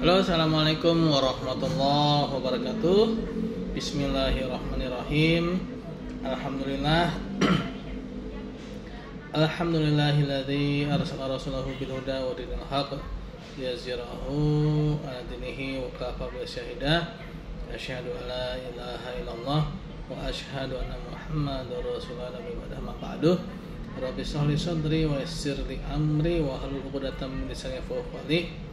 Halo, assalamualaikum warahmatullahi wabarakatuh. Bismillahirrahmanirrahim. Alhamdulillah. Alhamdulillahilladzi arsala rasulahu bil huda wa dinil haqq liyuzhirahu 'ala dinihi wa kafa bi syahida. Asyhadu an la ilaha illallah wa asyhadu anna Muhammadar rasulullah ma ba'du. Rabbi shrah li sadri wa yassir li amri wa hlul 'uqdatam min lisani yafqahu qawli.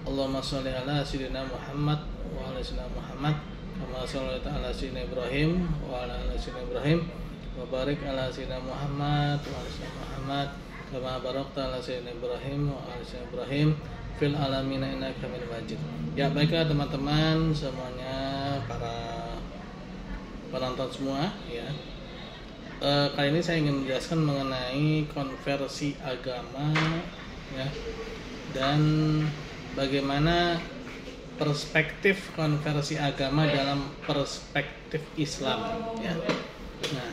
Allahumma sholli ala sayyidina Muhammad wa ala sayyidina Muhammad kama shallaita ala sayyidina Ibrahim wa ala sayyidina Ibrahim wa barik ala sayyidina Muhammad wa ala sayyidina Muhammad kama barakta ala sayyidina Ibrahim wa ala sayyidina Ibrahim fil alamin innaka Hamidum Majid. Ya, baiklah teman-teman semuanya, para penonton semua ya. Kali ini saya ingin menjelaskan mengenai konversi agama ya, dan bagaimana perspektif konversi agama dalam perspektif Islam ya. Nah,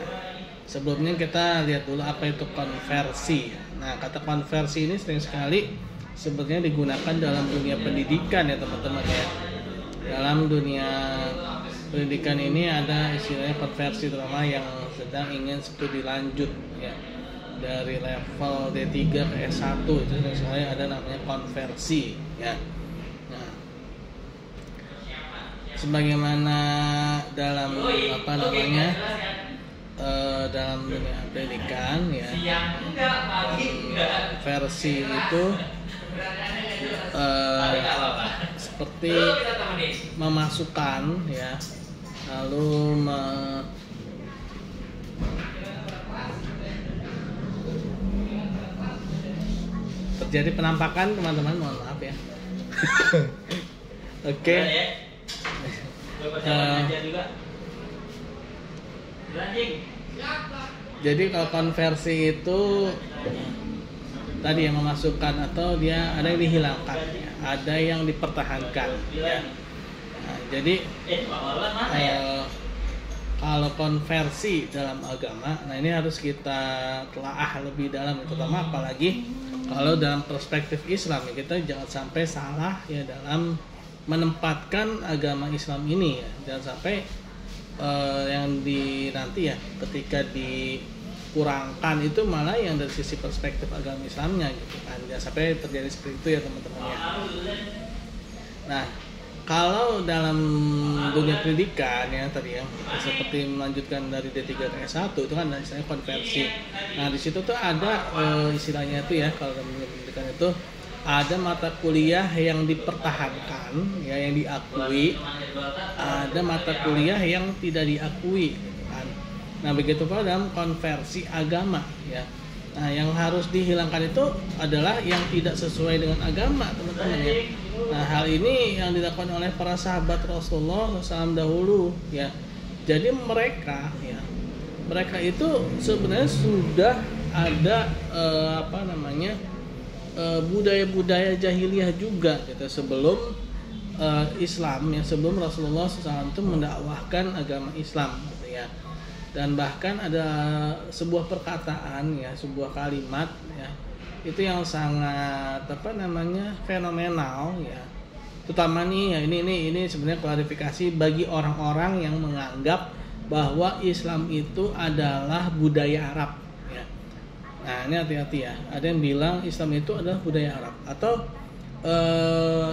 sebelumnya kita lihat dulu apa itu konversi. Nah, kata konversi ini sering sekali sebenarnya digunakan dalam dunia pendidikan ya teman-teman ya. Dalam dunia pendidikan ini ada istilahnya konversi, terutama yang sedang ingin studi lanjut ya, dari level D3 ke S1 itu misalnya ada namanya konversi ya. Nah, sebagaimana dalam dalam dunia pendidikan ya, konversi itu seperti memasukkan ya, lalu terjadi penampakan teman-teman, mohon maaf ya. Oke. Jadi kalau konversi itu tadi yang memasukkan atau dia ada yang dihilangkan, ya, ada yang dipertahankan. Ya. Nah, jadi kalau konversi dalam agama, nah ini harus kita telaah lebih dalam, terutama apalagi kalau dalam perspektif Islam ya, kita jangan sampai salah ya dalam menempatkan agama Islam ini ya. Jangan sampai yang nanti ya ketika dikurangkan itu malah yang dari sisi perspektif agama Islamnya gitu kan. Jangan sampai terjadi seperti itu ya teman-teman ya. Nah, kalau dalam dunia pendidikan ya tadi ya, seperti melanjutkan dari D3 ke S1 itu kan istilahnya konversi. Nah, di situ tuh ada istilahnya itu ya, kalau dalam dunia pendidikan itu ada mata kuliah yang dipertahankan ya, yang diakui, ada mata kuliah yang tidak diakui kan. Nah, begitu pula dalam konversi agama ya. Nah, yang harus dihilangkan itu adalah yang tidak sesuai dengan agama teman-teman ya. Nah, hal ini yang dilakukan oleh para sahabat Rasulullah SAW dahulu ya. Jadi mereka itu sebenarnya sudah ada budaya-budaya jahiliyah juga gitu sebelum Islam ya, sebelum Rasulullah SAW itu mendakwahkan agama Islam gitu ya. Dan bahkan ada sebuah perkataan ya, sebuah kalimat ya, itu yang sangat fenomenal ya. Terutama nih ya, ini sebenarnya klarifikasi bagi orang-orang yang menganggap bahwa Islam itu adalah budaya Arab ya. Nah, ini hati-hati ya. Ada yang bilang Islam itu adalah budaya Arab, atau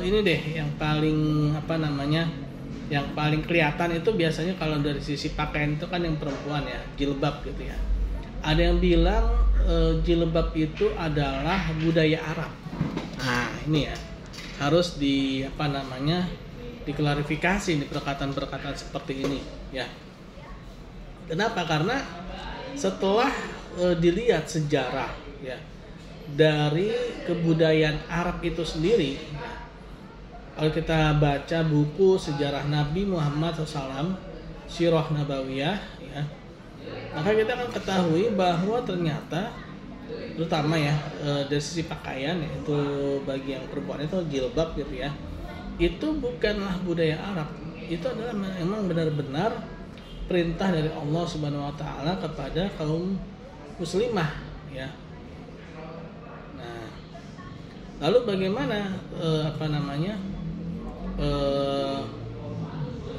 ini deh yang paling yang paling kelihatan itu biasanya kalau dari sisi pakaian itu kan yang perempuan ya, jilbab gitu ya. Ada yang bilang jilbab itu adalah budaya Arab. Nah, ini ya harus diklarifikasi di perkataan-perkataan seperti ini ya. Kenapa? Karena setelah dilihat sejarah ya dari kebudayaan Arab itu sendiri, kalau kita baca buku sejarah Nabi Muhammad SAW, Sirah Nabawiyah ya, maka kita akan ketahui bahwa ternyata terutama ya dari sisi pakaian, yaitu bagi yang perempuan itu jilbab gitu ya, itu bukanlah budaya Arab. Itu adalah memang benar-benar perintah dari Allah Subhanahu wa taala kepada kaum muslimah ya. Nah, lalu bagaimana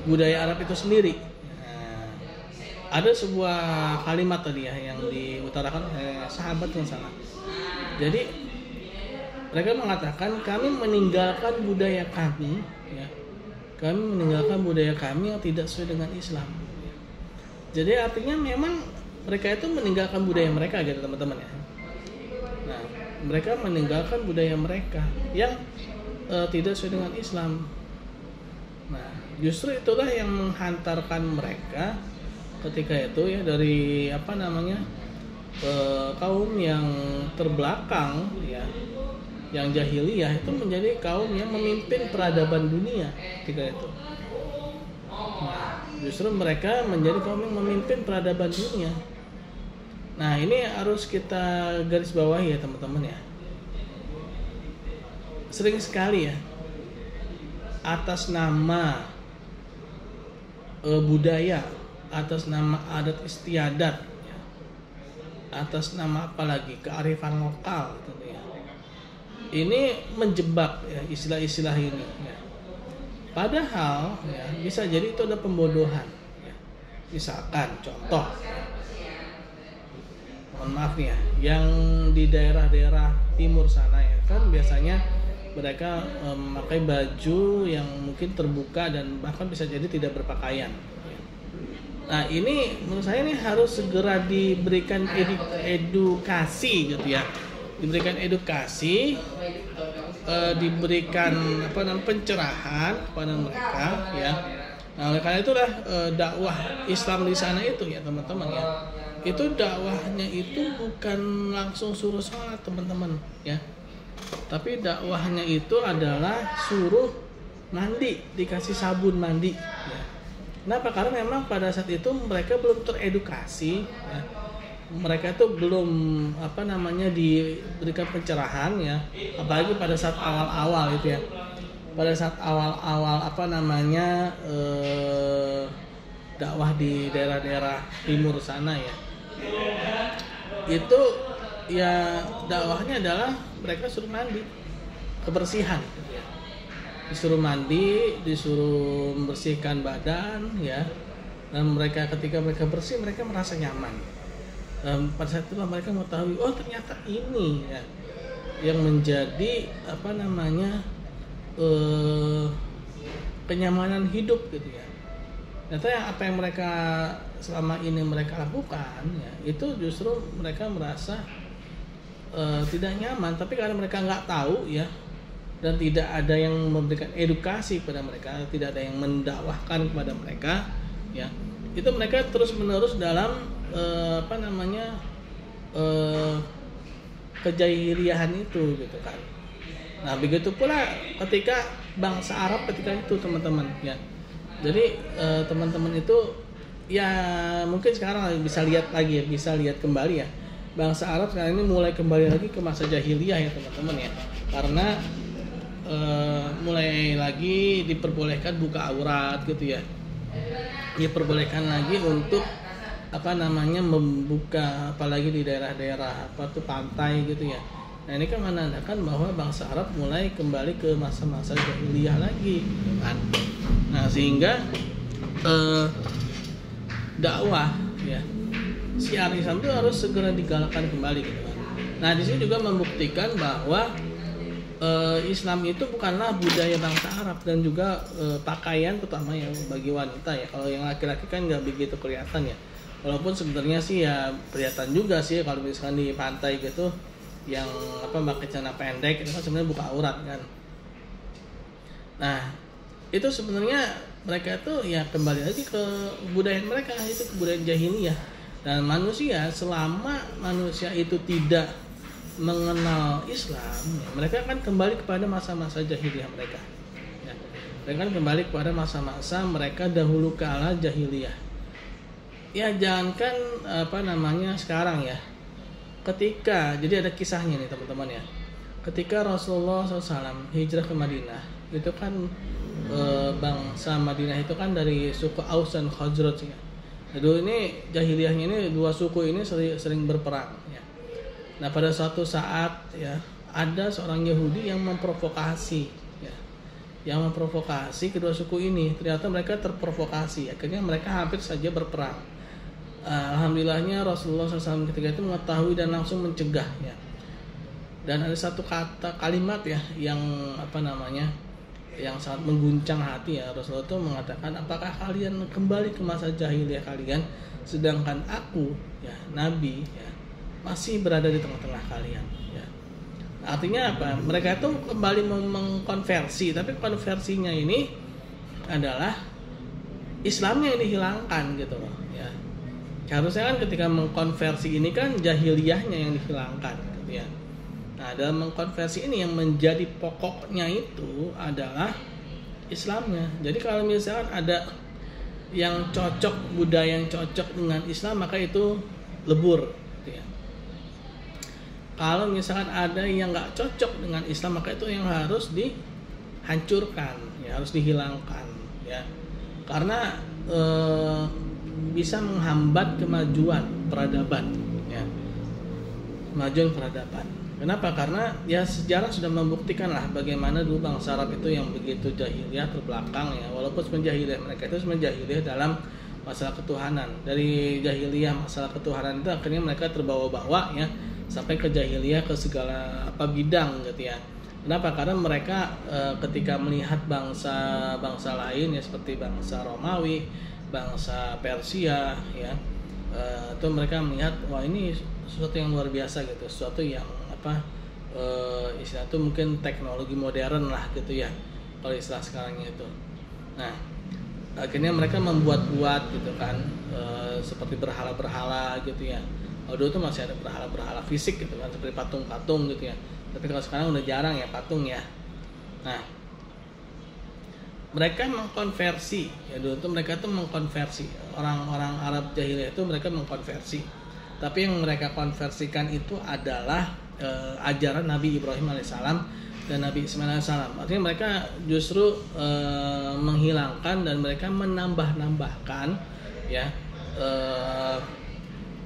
budaya Arab itu sendiri. Nah, ada sebuah kalimat tadi ya yang diutarakan oleh sahabat yang salah. Jadi mereka mengatakan kami meninggalkan budaya kami, ya, kami meninggalkan budaya kami yang tidak sesuai dengan Islam. Jadi artinya memang mereka itu meninggalkan budaya mereka gitu teman-teman ya. Nah, mereka meninggalkan budaya mereka yang tidak sesuai dengan Islam. Nah, justru itulah yang menghantarkan mereka ketika itu ya dari kaum yang terbelakang ya, yang jahiliyah itu menjadi kaum yang memimpin peradaban dunia ketika itu. Nah, justru mereka menjadi kaum yang memimpin peradaban dunia. Nah, ini harus kita garis bawahi ya teman-teman ya. Sering sekali ya atas nama budaya, atas nama adat istiadat, ya, atas nama apalagi kearifan lokal gitu ya. Ini menjebak ya istilah-istilah ini ya. Padahal ya, bisa jadi itu ada pembodohan ya. Misalkan contoh, mohon maaf nih ya, yang di daerah-daerah timur sana ya kan biasanya mereka memakai baju yang mungkin terbuka dan bahkan bisa jadi tidak berpakaian. Nah, ini menurut saya ini harus segera diberikan edukasi gitu ya. Diberikan edukasi, diberikan pencerahan kepada mereka ya. Nah, oleh karena itulah dakwah Islam di sana itu ya teman-teman ya. Itu dakwahnya itu bukan langsung suruh sholat teman-teman ya. Tapi dakwahnya itu adalah suruh mandi, dikasih sabun mandi ya. Kenapa? Karena memang pada saat itu mereka belum teredukasi ya. Mereka itu belum diberikan pencerahan ya, apalagi pada saat awal-awal itu ya. Pada saat awal-awal dakwah di daerah-daerah timur sana ya. Itu ya dakwahnya adalah mereka suruh mandi, kebersihan gitu ya. Disuruh mandi, disuruh membersihkan badan ya. Dan ketika mereka bersih mereka merasa nyaman. Pada saat itulah mereka mengetahui oh ternyata ini ya yang menjadi kenyamanan hidup gitu ya. Ternyata apa yang mereka selama ini mereka lakukan ya itu justru mereka merasa tidak nyaman, tapi karena mereka nggak tahu ya dan tidak ada yang memberikan edukasi kepada mereka, tidak ada yang mendakwahkan kepada mereka ya, itu mereka terus menerus dalam kejahiliahan itu gitu kan. Nah, begitu pula ketika bangsa Arab ketika itu teman-teman ya. Jadi teman-teman itu ya mungkin sekarang bisa lihat lagi ya, bisa lihat kembali ya. Bangsa Arab sekarang ini mulai kembali lagi ke masa jahiliyah ya teman-teman ya. Karena mulai lagi diperbolehkan buka aurat gitu ya. Diperbolehkan lagi untuk membuka apalagi di daerah-daerah pantai gitu ya. Nah, ini kan menandakan bahwa bangsa Arab mulai kembali ke masa-masa jahiliyah lagi kan. Nah, sehingga dakwah ya syiar Islam itu harus segera digalakkan kembali gitu kan. Nah, di sini juga membuktikan bahwa Islam itu bukanlah budaya bangsa Arab dan juga pakaian terutama yang bagi wanita ya. Kalau yang laki-laki kan nggak begitu kelihatan ya. Walaupun sebenarnya sih ya kelihatan juga sih kalau misalkan di pantai gitu yang pakai celana pendek itu kan sebenarnya buka aurat kan. Nah, itu sebenarnya mereka itu ya kembali lagi ke budaya mereka, itu kebudayaan jahiliyah. Dan manusia selama manusia itu tidak mengenal Islam, ya, mereka akan kembali kepada masa-masa jahiliyah mereka. Ya, mereka akan kembali kepada masa-masa mereka dahulu kala jahiliyah. Ya jangankan sekarang ya. Ketika jadi ada kisahnya nih teman-teman ya. Ketika Rasulullah SAW hijrah ke Madinah, itu kan bangsa Madinah itu kan dari suku Aus dan Khazraj ya. Jadi ini jahiliyahnya ini dua suku ini sering berperang ya. Nah, pada suatu saat ya ada seorang Yahudi yang memprovokasi ya. yang memprovokasi kedua suku ini. Ternyata mereka terprovokasi, akhirnya mereka hampir saja berperang. Alhamdulillahnya Rasulullah SAW ketika itu mengetahui dan langsung mencegah ya. Dan ada satu kalimat ya yang yang sangat mengguncang hati ya. Rasulullah itu mengatakan, apakah kalian kembali ke masa jahiliyah kalian, sedangkan aku ya Nabi ya masih berada di tengah-tengah kalian ya. Artinya apa? Mereka itu kembali mengkonversi, tapi konversinya ini adalah Islamnya yang dihilangkan gitu loh ya. Harusnya kan ketika mengkonversi ini kan jahiliyahnya yang dihilangkan gitu ya. Nah, dalam mengkonversi ini yang menjadi pokoknya itu adalah Islamnya. Jadi kalau misalkan ada yang cocok, budaya yang cocok dengan Islam, maka itu lebur gitu ya. Kalau misalkan ada yang nggak cocok dengan Islam, maka itu yang harus dihancurkan, ya harus dihilangkan, ya karena bisa menghambat kemajuan peradaban, ya kemajuan peradaban. Kenapa? Karena ya sejarah sudah membuktikan lah bagaimana dulu bangsa Arab itu yang begitu jahiliyah terbelakang ya, walaupun menjahiliyah mereka itu menjahiliyah dalam masalah ketuhanan. Dari jahiliyah masalah ketuhanan itu akhirnya mereka terbawa-bawa ya sampai ke jahiliyah ke segala bidang gitu ya. Kenapa? Karena mereka ketika melihat bangsa lain ya seperti bangsa Romawi, bangsa Persia ya, itu mereka melihat wah ini sesuatu yang luar biasa gitu, sesuatu yang istilah itu mungkin teknologi modern lah gitu ya kalau istilah sekarangnya itu. Nah akhirnya mereka membuat-buat gitu kan, seperti berhala-berhala gitu ya. Kalau dulu tuh masih ada berhala-berhala fisik gitu kan, seperti patung-patung gitu ya. Tapi kalau sekarang udah jarang ya patung ya. Nah mereka mengkonversi ya, dulu tuh mereka tuh mengkonversi orang-orang Arab jahiliyah itu, mereka mengkonversi. Tapi yang mereka konversikan itu adalah ajaran Nabi Ibrahim alaihissalam dan Nabi Ismail alaihissalam. Artinya mereka justru menghilangkan dan mereka menambah-nambahkan ya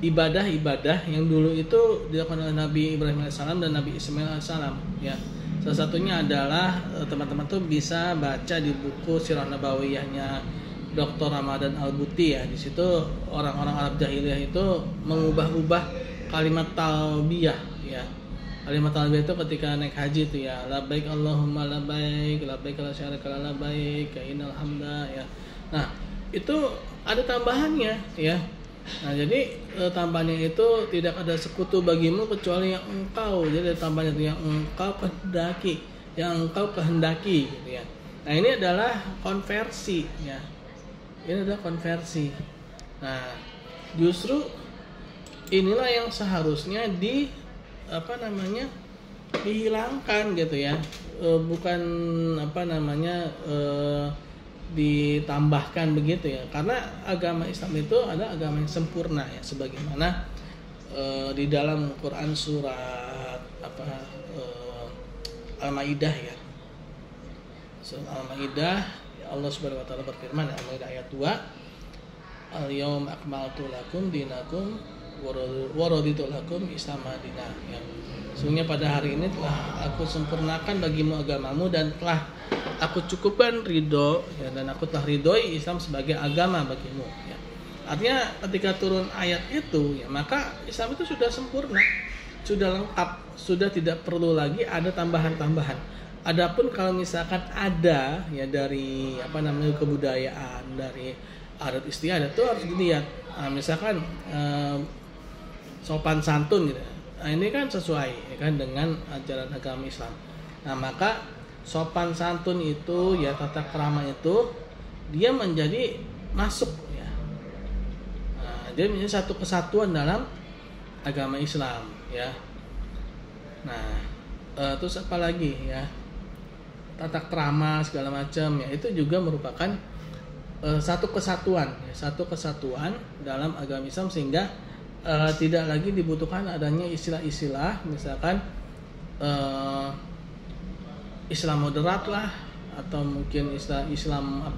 ibadah-ibadah yang dulu itu dilakukan oleh Nabi Ibrahim alaihissalam dan Nabi Ismail alaihissalam ya. Salah satunya adalah teman-teman tuh bisa baca di buku Sirah Nabawiyahnya Dr. Ramadan Al-Buti ya. Di situ orang-orang Arab jahiliyah itu mengubah-ubah kalimat talbiyah ya. Kalimat talbiyah itu ketika naik haji itu ya, labbaik Allahumma labbaik, labbaik la syarika laka labbaik, innal hamda ya. Nah, itu ada tambahannya ya. Nah, jadi tambahannya itu tidak ada sekutu bagimu kecuali yang engkau. Jadi tambahannya itu yang engkau kehendaki gitu ya. Nah, ini adalah konversi ya. Ini adalah konversi. Nah, justru inilah yang seharusnya dihilangkan gitu ya, bukan ditambahkan begitu ya, karena agama Islam itu adalah agama yang sempurna ya, sebagaimana di dalam Quran surat Al-Maidah ya, surat Al-Maidah Allah Subhanahu wa taala berfirman, Al-Maidah ayat 2, al-yawma akmaltu lakum dinakum waraditu lakum Islam madinah ya. Sesungguhnya pada hari ini telah aku sempurnakan bagimu agamamu dan telah aku cukupkan ridho ya, dan aku telah ridhoi Islam sebagai agama bagimu ya. Artinya ketika turun ayat itu ya, maka Islam itu sudah sempurna, sudah lengkap, sudah tidak perlu lagi ada tambahan-tambahan. Adapun kalau misalkan ada ya dari kebudayaan, dari adat istiadat itu harus dilihat. Nah, misalkan sopan santun gitu. Nah, ini kan sesuai ya kan dengan ajaran agama Islam. Nah, maka sopan santun itu ya, tata krama itu dia menjadi masuk ya. Nah, dia menjadi satu kesatuan dalam agama Islam ya. Nah, terus apa lagi ya? Tata krama segala macam ya, itu juga merupakan satu kesatuan ya, satu kesatuan dalam agama Islam, sehingga tidak lagi dibutuhkan adanya istilah-istilah misalkan Islam moderat lah, atau mungkin Islam Islam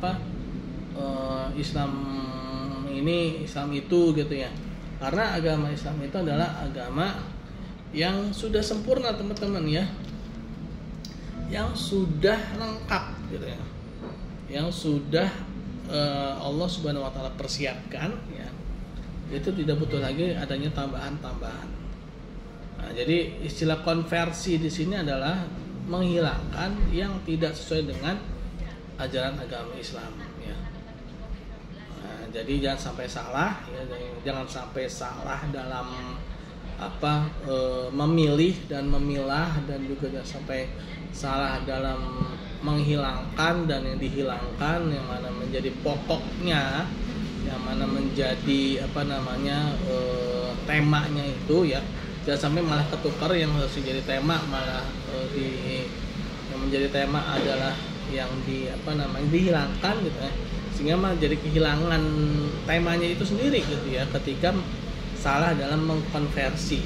ini Islam itu gitu ya. Karena agama Islam itu adalah agama yang sudah sempurna teman-teman ya. yang sudah lengkap gitu ya, yang sudah Allah Subhanahu wa taala persiapkan ya, itu tidak butuh lagi adanya tambahan-tambahan. Nah, jadi istilah konversi di sini adalah menghilangkan yang tidak sesuai dengan ajaran agama Islam ya. Nah, jadi jangan sampai salah ya, jangan sampai salah dalam memilih dan memilah, dan juga jangan sampai salah dalam menghilangkan dan yang dihilangkan yang mana menjadi pokoknya, yang mana menjadi temanya itu ya. Jangan sampai malah ketukar, yang harus jadi tema malah yang menjadi tema adalah yang dihilangkan gitu ya, sehingga malah jadi kehilangan temanya itu sendiri gitu ya, ketika salah dalam mengkonversi.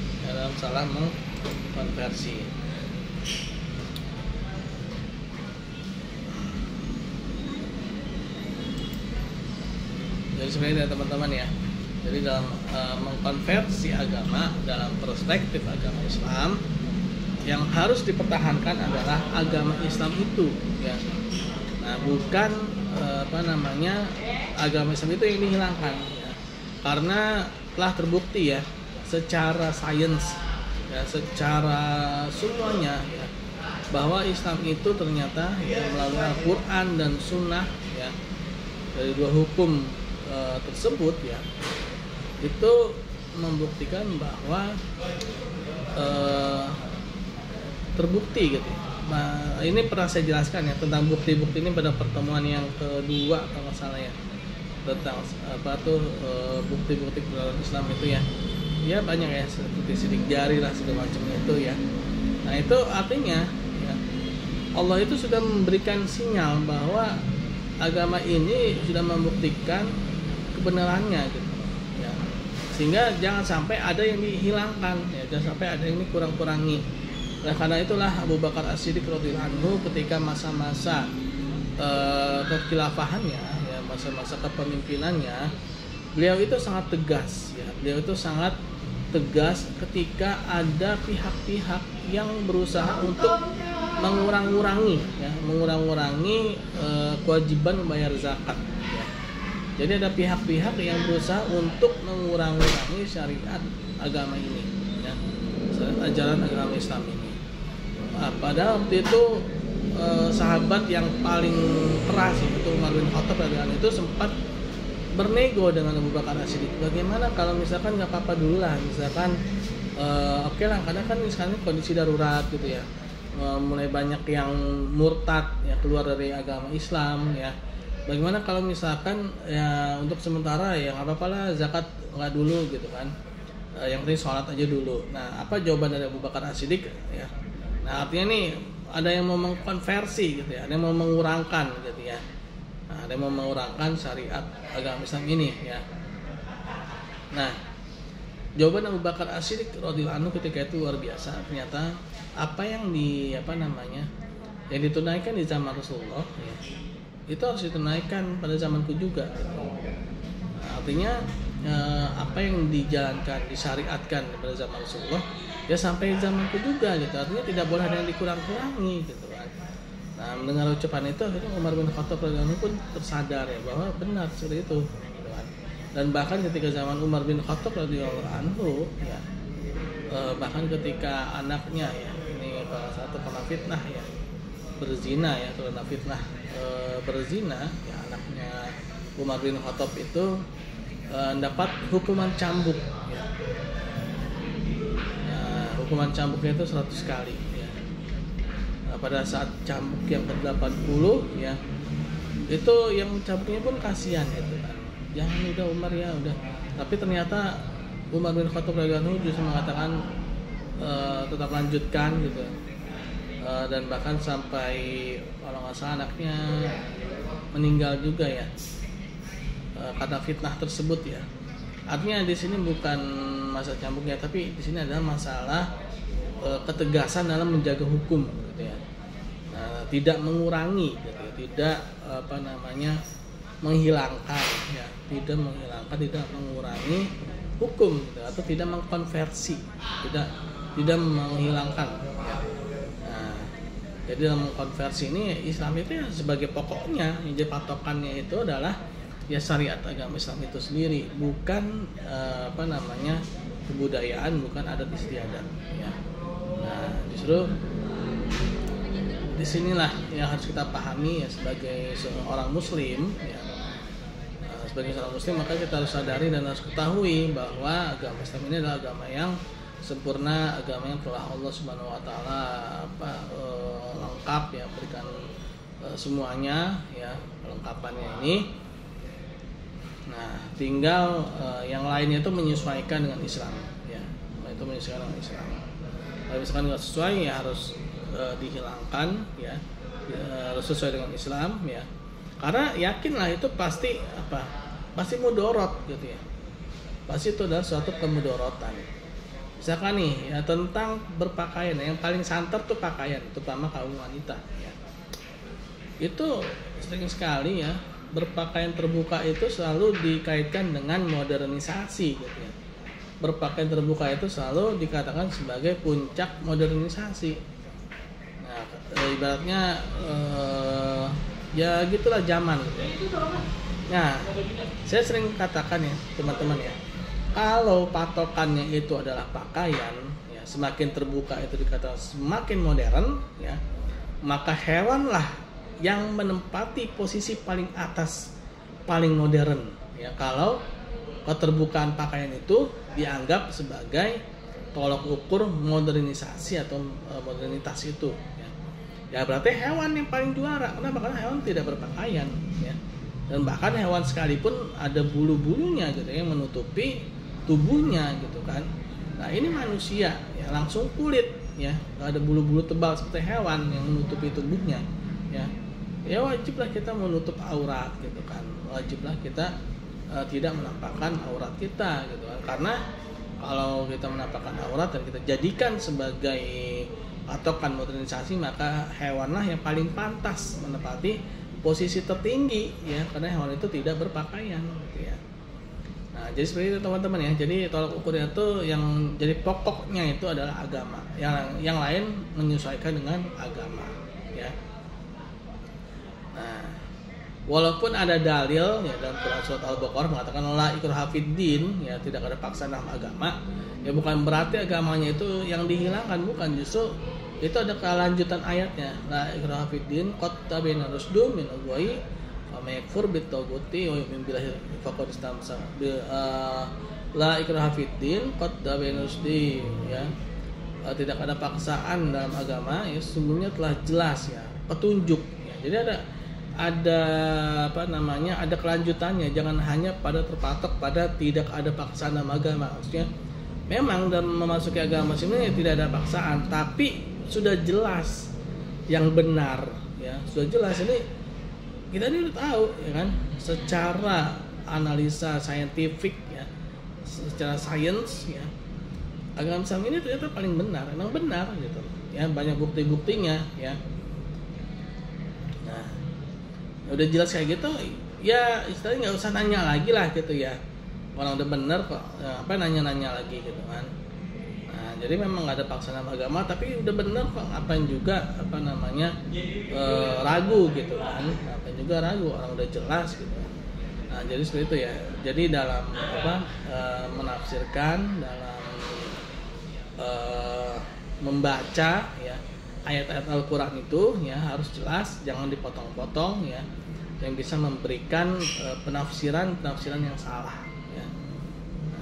Jadi sebenarnya teman-teman ya, jadi dalam mengkonversi agama dalam perspektif agama Islam, yang harus dipertahankan adalah agama Islam itu ya. Nah, bukan agama Islam itu yang dihilangkan ya. Karena telah terbukti ya secara sains ya, secara semuanya ya, bahwa Islam itu ternyata ya melalui Al-Quran dan Sunnah ya, dari dua hukum tersebut ya, itu membuktikan bahwa terbukti gitu. Nah, ini pernah saya jelaskan ya tentang bukti-bukti ini pada pertemuan yang kedua kalau nggak salah ya, tentang bukti-bukti dalam Islam itu ya. Ya banyak ya, seperti sidik jari lah segala macam itu ya. Nah, itu artinya ya, Allah itu sudah memberikan sinyal bahwa agama ini sudah membuktikan kebenarannya gitu ya. Sehingga jangan sampai ada yang dihilangkan ya, jangan sampai ada yang dikurang-kurangi. Nah, karena itulah Abu Bakar As-Siddiq radhiyallahu anhu ketika masa-masa kekhilafahannya ya, masa-masa kepemimpinannya, beliau itu sangat tegas ya. Beliau itu sangat tegas ketika ada pihak-pihak yang berusaha untuk mengurangi kewajiban membayar zakat ya. Jadi ada pihak-pihak yang berusaha untuk mengurangi syariat agama ini ya, ajaran agama Islam ini. Padahal waktu itu sahabat yang paling keras itu Umar bin Khattab itu sempat bernego dengan Abu Bakar As-Siddiq. Bagaimana kalau misalkan nggak apa-apa dulu lah, misalkan oke lah, karena kan sekarang kondisi darurat gitu ya, mulai banyak yang murtad ya, keluar dari agama Islam ya. Bagaimana kalau misalkan ya untuk sementara ya nggak apa-apa lah, zakat nggak dulu gitu kan, yang penting sholat aja dulu. Nah, apa jawaban dari Abu Bakar As-Siddiq ya? Nah, artinya nih ada yang mau mengkonversi gitu ya, ada yang mau mengurangkan gitu ya. Nah, ada yang mau mengurangkan syariat agama Islam ini ya. Nah, jawaban Abu Bakar As-Siddiq radhiyallahu anhu ketika itu luar biasa. Ternyata apa yang yang ditunaikan di zaman Rasulullah ya, itu harus ditunaikan pada zamanku juga gitu. Nah, artinya apa yang dijalankan, disyariatkan pada zaman Rasulullah ya sampai zamanku juga gitu. Artinya tidak boleh ada yang dikurang-kurangi gitu kan. Nah, mendengar ucapan itu akhirnya Umar bin Khattab radhiyallahu anhu pun tersadar ya bahwa benar seperti itu gitu kan. Dan bahkan ketika zaman Umar bin Khattab radhiyallahu anhu ya, bahkan ketika anaknya ya, ini salah satu kena fitnah ya, berzina ya, karena fitnah berzina ya, anaknya Umar bin Khattab itu dapat hukuman cambuk ya. Hukuman cambuknya itu 100 kali ya. Nah, pada saat cambuk yang ke-80 ya, itu yang cambuknya pun kasihan gitu kan. Jangan udah Umar ya udah. Tapi ternyata Umar bin Khattab radhiyallahu anhu justru mengatakan tetap lanjutkan gitu. Dan bahkan sampai kalau nggak salah anaknya meninggal juga ya, karena fitnah tersebut ya. Artinya di sini bukan masalah cambuknya, tapi di sini adalah masalah ketegasan dalam menjaga hukum gitu ya. Nah, tidak mengurangi gitu ya, tidak menghilangkan ya, tidak mengurangi hukum gitu, atau tidak mengkonversi, tidak menghilangkan ya. Nah, Jadi dalam konversi ini Islam itu ya sebagai pokoknya, jadi patokannya itu adalah ya syariat agama Islam itu sendiri, bukan kebudayaan, bukan adat istiadat ya. Nah, justru disinilah yang harus kita pahami ya sebagai seorang muslim ya. Sebagai seorang muslim maka kita harus sadari dan harus ketahui bahwa agama Islam ini adalah agama yang sempurna, agama yang telah Allah Subhanahu wa taala lengkap ya, berikan semuanya ya, kelengkapannya ini. Nah, tinggal yang lainnya itu menyesuaikan dengan Islam ya. Itu menyesuaikan dengan Islam. Kalau misalkan nggak sesuai ya harus dihilangkan ya, harus sesuai dengan Islam ya. Karena yakinlah itu pasti mudorot gitu ya. Pasti itu adalah suatu kemudorotan. Misalkan nih ya tentang berpakaian, yang paling santer tuh pakaian, terutama kaum wanita ya. Itu sering sekali ya berpakaian terbuka itu selalu dikaitkan dengan modernisasi gitu ya. Berpakaian terbuka itu selalu dikatakan sebagai puncak modernisasi. Nah, ibaratnya ya gitulah zaman gitu ya. Nah, saya sering katakan ya teman-teman ya, kalau patokannya itu adalah pakaian ya, semakin terbuka itu dikatakan semakin modern ya, maka hewanlah yang menempati posisi paling atas, paling modern ya, kalau keterbukaan pakaian itu dianggap sebagai tolok ukur modernisasi atau modernitas itu ya. Ya berarti hewan yang paling juara. Kenapa? Karena hewan tidak berpakaian ya. Dan bahkan hewan sekalipun ada bulu-bulunya gitu yang menutupi tubuhnya gitu kan. Nah, ini manusia ya langsung kulit ya, nggak ada bulu-bulu tebal seperti hewan yang menutupi tubuhnya ya. Ya wajiblah kita menutup aurat gitu kan. Wajiblah kita tidak menampakkan aurat kita gitu kan. Karena kalau kita menampakkan aurat dan kita jadikan sebagai patokan modernisasi, maka hewanlah yang paling pantas menempati posisi tertinggi ya, karena hewan itu tidak berpakaian gitu ya. Nah, jadi seperti itu teman-teman ya. Jadi tolak ukurnya itu yang jadi pokoknya itu adalah agama. Yang lain menyesuaikan dengan agama ya. Nah, walaupun ada dalil ya dalam Quran surat Al-Baqarah mengatakan la ikraha fid din ya, tidak ada paksaan dalam agama. Ya bukan berarti agamanya itu yang dihilangkan, bukan, justru itu ada kelanjutan ayatnya. La ikraha fid din qad tabayyana rusdu min al-ghayy wa may yakfur bit taguti wa yu'min billahi faqad istamsa la ikraha fid din qad tabayyana rusdi ya. Tidak ada paksaan dalam agama ya, sesungguhnya telah jelas ya petunjuk ya. Jadi ada kelanjutannya, jangan hanya pada terpatok pada tidak ada paksaan dalam agama. Maksudnya memang dalam memasuki agama sebenarnya tidak ada paksaan, tapi sudah jelas yang benar ya, sudah jelas. Ini kita ini udah tahu ya kan, secara analisa saintifik ya, secara sains ya, agama Islam ini ternyata paling benar, emang benar gitu ya, banyak bukti-buktinya ya. Nah, udah jelas kayak gitu ya, istilahnya nggak usah nanya lagi lah gitu ya, orang udah bener kok ya, apa nanya-nanya lagi gitu kan. Nah, jadi memang nggak ada paksaan agama, tapi udah bener kok, ngapain juga ragu gitu kan, ngapain juga ragu, orang udah jelas gitu. Nah, jadi seperti itu ya. Jadi dalam menafsirkan, dalam membaca ya ayat-ayat Al-Quran itu ya harus jelas, jangan dipotong-potong ya, yang bisa memberikan penafsiran yang salah ya.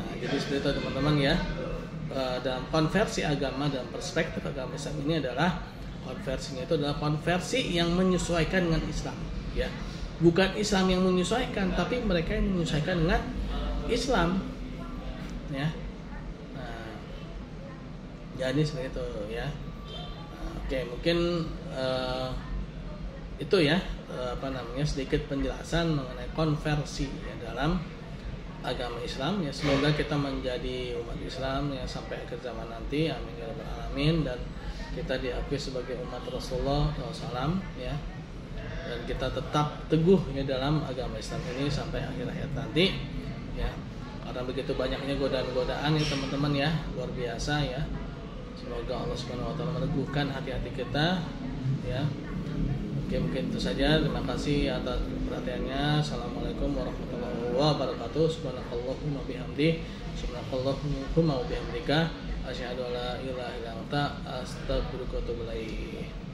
Nah, jadi seperti itu teman-teman ya. Dalam konversi agama, dalam perspektif agama Islam ini adalah konversinya itu adalah konversi yang menyesuaikan dengan Islam ya, bukan Islam yang menyesuaikan, tapi mereka yang menyesuaikan dengan Islam ya. Nah, jadi seperti itu ya. Oke, mungkin itu ya sedikit penjelasan mengenai konversi ya dalam agama Islam ya. Semoga kita menjadi umat Islam ya sampai akhir zaman nanti, amin ya rabbal alamin, dan kita diakui sebagai umat Rasulullah SAW ya, dan kita tetap teguh ya dalam agama Islam ini sampai akhir hayat nanti ya. Karena begitu banyaknya godaan-godaan ya teman-teman ya, luar biasa ya. Semoga Allah Subhanahu wa taala meneguhkan hati-hati kita ya. Oke, mungkin itu saja. Terima kasih atas perhatiannya. Assalamualaikum warahmatullahi wabarakatuh. Subhanakallahumma bihamdi, subhanakallahumma wa bihamdika, asyhadu alla ilaha illa anta, astaghfiruka wa atubu ilaik.